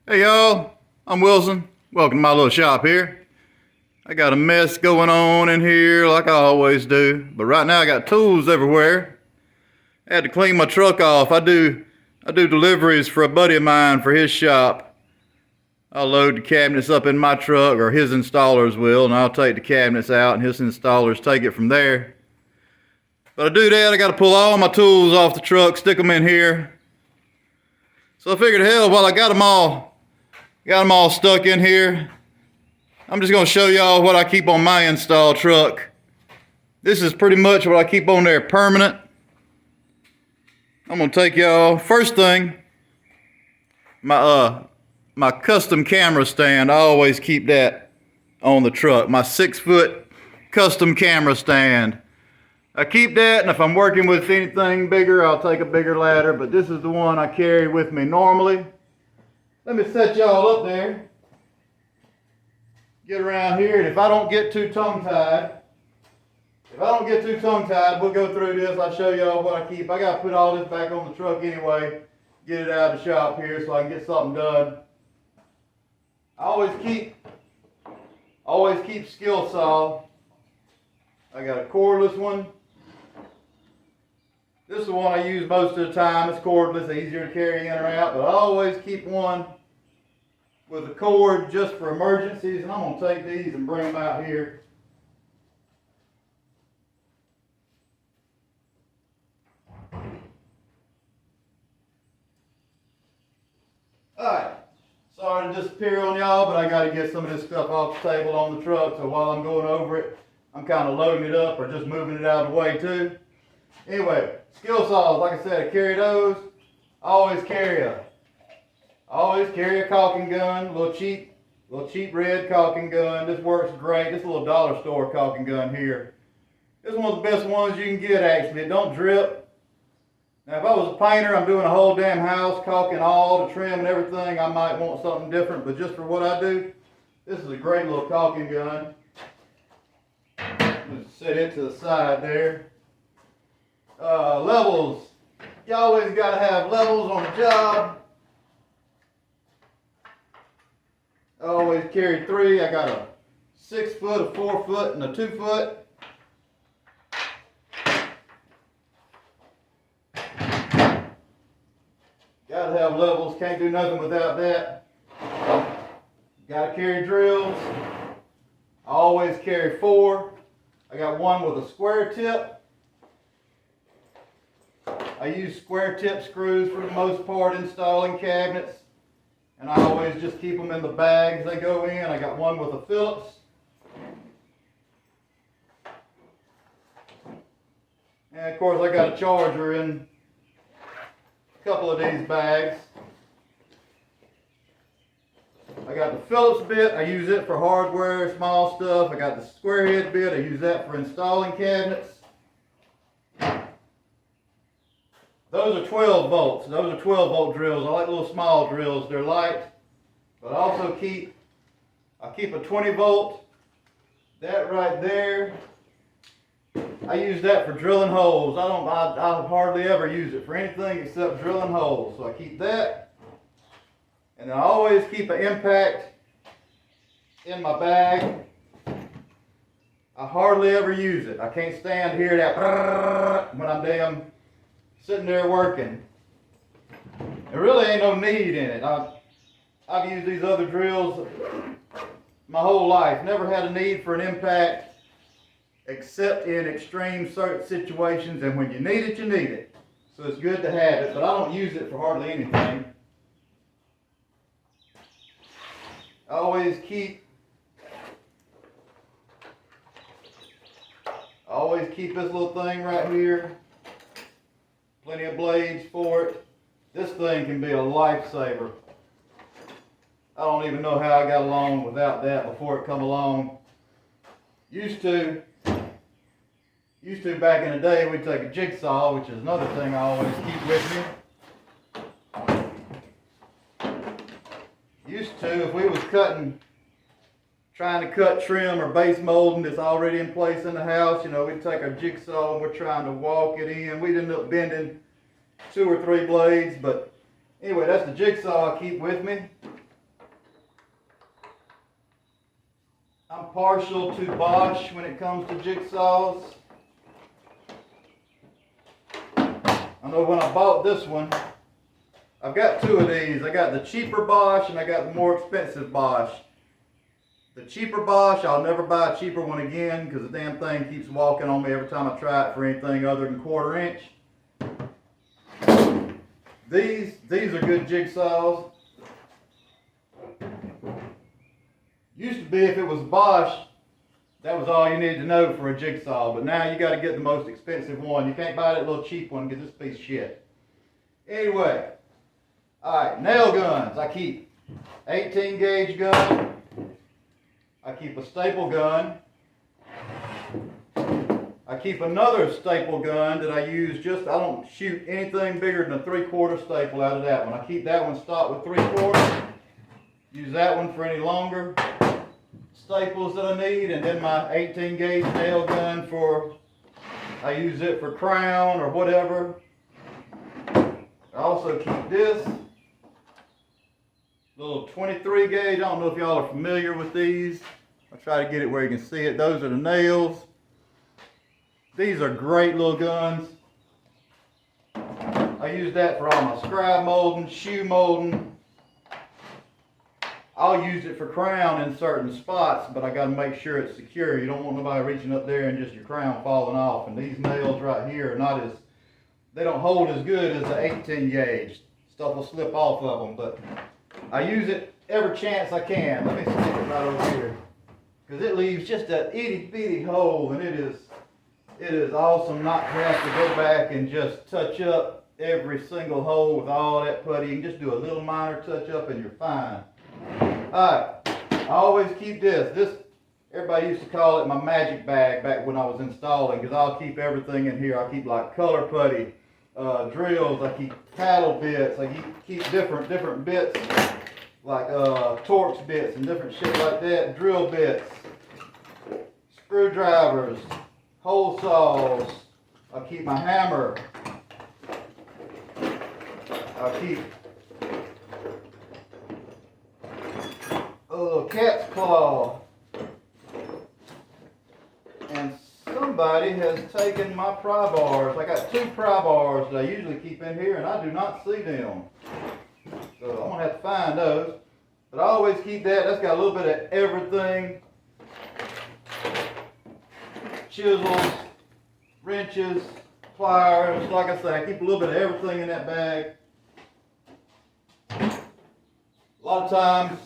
Hey y'all, I'm Wilson. Welcome to my little shop here. I got a mess going on in here like I always do, but right now I got tools everywhere. I had to clean my truck off. I do deliveries for a buddy of mine for his shop. I'll load the cabinets up in my truck, or his installers will, and I'll take the cabinets out and his installers take it from there. But to do that, I got to pull all my tools off the truck, stick them in here. So I figured, hell, while I got them all stuck in here, I'm just going to show y'all what I keep on my install truck. This is pretty much what I keep on there permanent. I'm going to take y'all, first thing, my custom camera stand. I always keep that on the truck. My 6-foot custom camera stand. I keep that, and if I'm working with anything bigger, I'll take a bigger ladder, but this is the one I carry with me normally. Let me set y'all up there. Get around here, and if I don't get too tongue-tied, we'll go through this. I'll show y'all what I keep. I got to put all this back on the truck anyway, get it out of the shop here so I can get something done. I always keep skill saw. I got a cordless one. This is the one I use most of the time. It's cordless, easier to carry in or out, but I always keep one with a cord just for emergencies, and I'm going to take these and bring them out here. Alright, sorry to disappear on y'all, but I got to get some of this stuff off the table on the truck, so while I'm going over it, I'm kind of loading it up or just moving it out of the way too. Anyway, skill saws, like I said, I carry those. I always carry a caulking gun, a little cheap red caulking gun. This works great. This little dollar store caulking gun here. This is one of the best ones you can get actually. It don't drip. Now if I was a painter, I'm doing a whole damn house, caulking all the trim and everything, I might want something different, but just for what I do, this is a great little caulking gun. Just set it to the side there. Levels. You always got to have levels on the job. I always carry 3. I got a 6-foot, a 4-foot, and a 2-foot. Got to have levels. Can't do nothing without that. Got to carry drills. I always carry 4. I got one with a square tip. I use square tip screws for the most part installing cabinets, and I always just keep them in the bags they go in. I got one with a Phillips. And of course I got a charger in a couple of these bags. I got the Phillips bit, I use it for hardware, small stuff. I got the square head bit, I use that for installing cabinets. Those are 12 volts. Those are 12 volt drills. I like little small drills. They're light. But I also keep a 20 volt. That right there, I use that for drilling holes. I hardly ever use it for anything except drilling holes. So I keep that. And I always keep an impact in my bag. I hardly ever use it. I can't stand to hear that when I'm sitting there working. There really ain't no need in it. I've used these other drills my whole life. Never had a need for an impact except in extreme certain situations, and when you need it, you need it. So it's good to have it, but I don't use it for hardly anything. I always keep this little thing right here. Plenty of blades for it. This thing can be a lifesaver. I don't even know how I got along without that before it come along. Used to back in the day, we'd take a jigsaw, which is another thing I always keep with me. Used to, if we was trying to cut trim or base molding that's already in place in the house, we'd take our jigsaw and we're trying to walk it in. We'd end up bending 2 or 3 blades, but anyway, that's the jigsaw I keep with me. I'm partial to Bosch when it comes to jigsaws. I know when I bought this one, I've got two of these. I got the cheaper Bosch and I got the more expensive Bosch. The cheaper Bosch, I'll never buy a cheaper one again because the damn thing keeps walking on me every time I try it for anything other than 1/4 inch. These are good jigsaws. Used to be if it was Bosch, that was all you needed to know for a jigsaw, but now you got to get the most expensive one. You can't buy that little cheap one because it's a piece of shit. Anyway, alright, nail guns. I keep 18 gauge gun. I keep a staple gun. I keep another staple gun that I use I don't shoot anything bigger than a 3/4 staple out of that one. I keep that one stocked with 3/4. Use that one for any longer staples that I need, and then my 18 gauge nail gun I use it for crown or whatever. I also keep this little 23 gauge. I don't know if y'all are familiar with these. I'll try to get it where you can see it. Those are the nails. These are great little guns. I use that for all my scribe molding, shoe molding. I'll use it for crown in certain spots, but I got to make sure it's secure. You don't want nobody reaching up there and just your crown falling off. And these nails right here are they don't hold as good as the 18 gauge. Stuff will slip off of them, but I use it every chance I can. Let me stick it right over here, because it leaves just that itty bitty hole, and it is awesome not to have to go back and just touch up every single hole with all that putty. You can just do a little minor touch up and you're fine. Alright, I always keep this. Everybody used to call it my magic bag back when I was installing, because I'll keep everything in here. I keep like color putty, drills, I keep paddle bits, I keep different bits, like Torx bits and different shit like that, drill bits, screwdrivers, hole saws. I keep my hammer. I keep a little cat's claw. And somebody has taken my pry bars. I got 2 pry bars that I usually keep in here, and I do not see them. So I'm gonna have to find those. But I always keep that. That's got a little bit of everything. Chisels, wrenches, pliers. Like I say, I keep a little bit of everything in that bag. A lot of times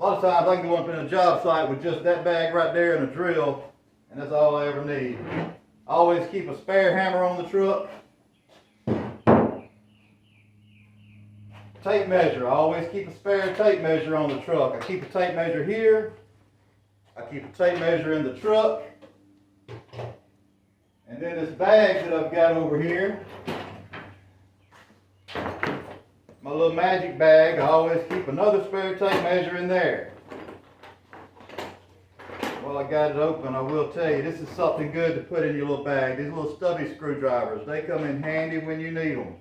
I can go up in a job site with just that bag right there and a drill, and that's all I ever need. I always keep a spare hammer on the truck. Tape measure. I always keep a spare tape measure on the truck. I keep a tape measure here. I keep a tape measure in the truck. And then this bag that I've got over here, my little magic bag, I always keep another spare tape measure in there. While I got it open, I will tell you, this is something good to put in your little bag. These little stubby screwdrivers, they come in handy when you need them.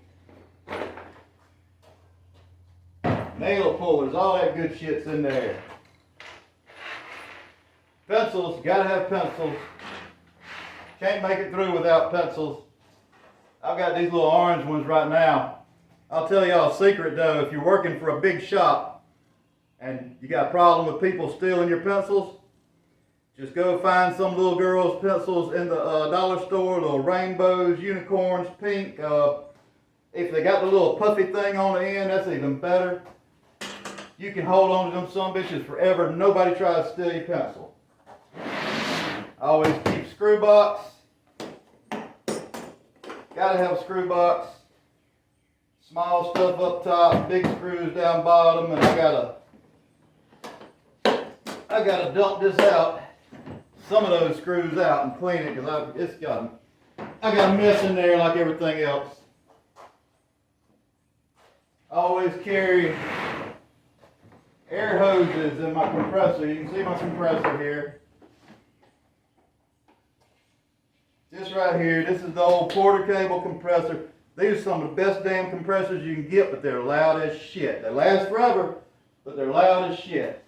Nail pullers, all that good shit's in there. Pencils, gotta have pencils. Can't make it through without pencils. I've got these little orange ones right now. I'll tell y'all a secret though, if you're working for a big shop and you got a problem with people stealing your pencils, just go find some little girl's pencils in the dollar store, little rainbows, unicorns, pink. If they got the little puffy thing on the end, that's even better. You can hold on to them some bitches forever. Nobody tries to steal your pencil. I always keep screw box. Gotta have a screw box. Small stuff up top, big screws down bottom, and I gotta dump this out. Some of those screws out and clean it, because I got a mess in there like everything else. I always carry air hoses in my compressor. You can see my compressor here. This right here, this is the old Porter cable compressor. These are some of the best damn compressors you can get, but they're loud as shit. They last forever, but they're loud as shit.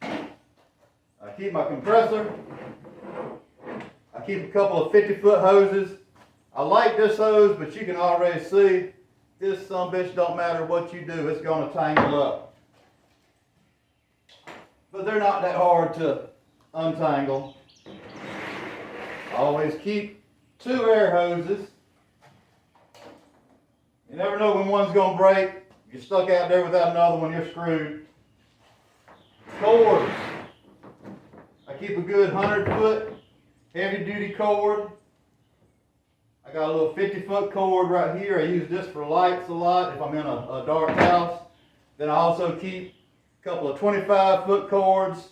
I I keep my compressor. I keep a couple of 50-foot hoses. I like this hose, but you can already see this sumbitch, don't matter what you do, it's going to tangle up. But they're not that hard to untangle. I always keep 2 air hoses. You never know when one's going to break. If you're stuck out there without another one, you're screwed. Cords. I keep a good 100-foot heavy duty cord. I got a little 50-foot cord right here. I use this for lights a lot if I'm in a dark house. Then I also keep a couple of 25-foot cords.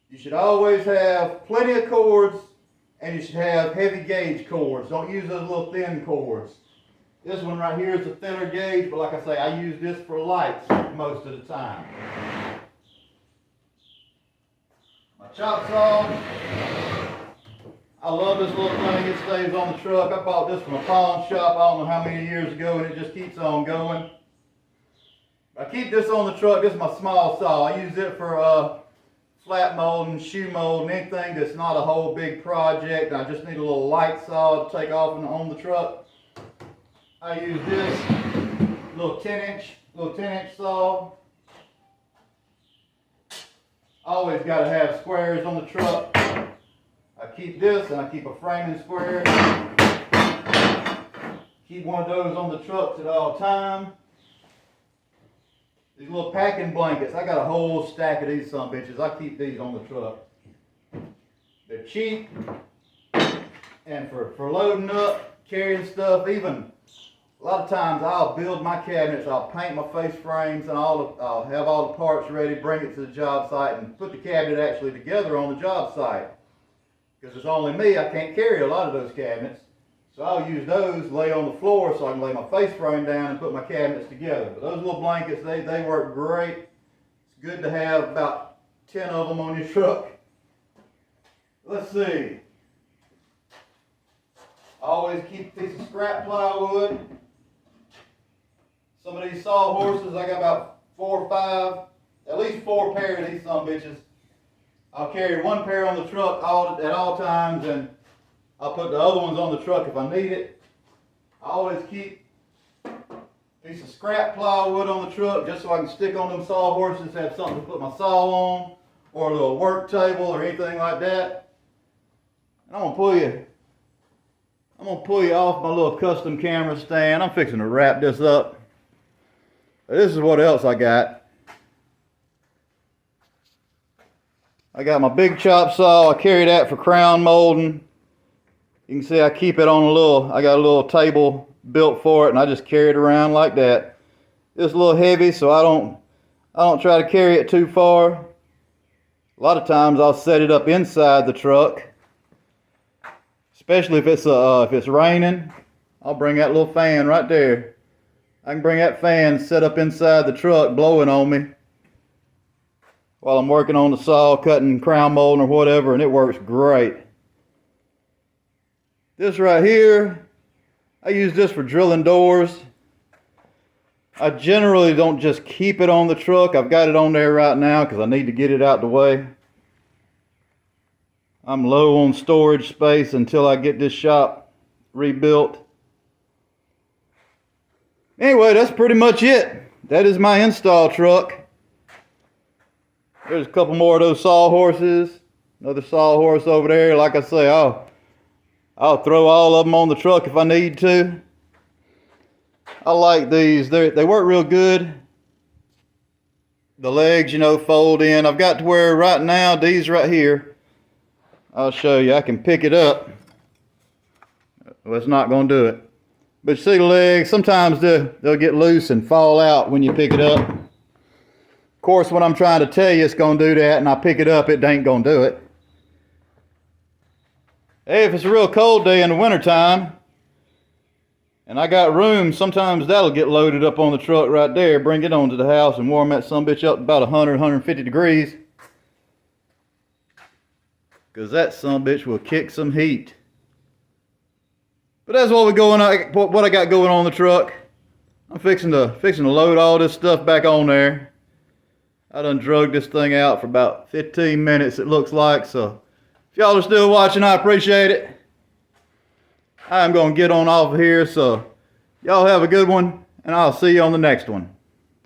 You should always have plenty of cords, and you should have heavy gauge cords. Don't use those little thin cords. This one right here is a thinner gauge, but like I say, I use this for lights most of the time. My chop saw. I love this little thing. It stays on the truck. I bought this from a pawn shop I don't know how many years ago, and it just keeps on going. I keep this on the truck. This is my small saw. I use it for flat molding, shoe molding, anything that's not a whole big project. I just need a little light saw to take off on the truck. I use this little 10-inch saw. Always got to have squares on the truck. I keep this, and I keep a framing square. Keep one of those on the trucks at all time. These little packing blankets, I got a whole stack of these sumbitches. I keep these on the truck. They're cheap, and for loading up, carrying stuff, even a lot of times I'll build my cabinets, I'll paint my face frames, and I'll have all the parts ready, bring it to the job site, and put the cabinet actually together on the job site. Because it's only me, I can't carry a lot of those cabinets. So I'll use those, lay on the floor so I can lay my face frame down and put my cabinets together. But those little blankets, they work great. It's good to have about 10 of them on your truck. Let's see. I always keep a piece of scrap plywood. Some of these sawhorses, I got about 4 or 5, at least 4 pair of these sumbitches. I'll carry 1 pair on the truck at all times, and I'll put the other ones on the truck if I need it. I always keep a piece of scrap plywood on the truck just so I can stick on them sawhorses, have something to put my saw on, or a little work table or anything like that. And I'm gonna pull you off my little custom camera stand. I'm fixing to wrap this up. This is what else I got. I got my big chop saw. I carry that for crown molding. You can see I keep it on I got a little table built for it, and I just carry it around like that. It's a little heavy, so I don't try to carry it too far. A lot of times I'll set it up inside the truck, especially if it's raining. I'll bring that little fan right there. I can bring that fan set up inside the truck, blowing on me while I'm working on the saw, cutting crown molding or whatever, and it works great. This right here, I use this for drilling doors. I generally don't just keep it on the truck. I've got it on there right now because I need to get it out the way. I'm low on storage space until I get this shop rebuilt. Anyway, that's pretty much it. That is my install truck. There's a couple more of those sawhorses. Another sawhorse over there. Like I say, I'll throw all of them on the truck if I need to. I like these. They work real good. The legs, fold in. I've got to where right now, these right here, I'll show you. I can pick it up. Well, it's not going to do it. But you see the legs, sometimes they'll get loose and fall out when you pick it up. Of course, when I'm trying to tell you it's going to do that and I pick it up, it ain't going to do it. Hey, if it's a real cold day in the wintertime and I got room, sometimes that'll get loaded up on the truck right there, bring it onto the house and warm that sumbitch up to about 100, 150 degrees. Because that sumbitch will kick some heat. But that's what I got going on the truck. I'm fixing to load all this stuff back on there. I done drug this thing out for about 15 minutes, it looks like. So if y'all are still watching, I appreciate it. I'm going to get on off of here. So y'all have a good one, and I'll see you on the next one.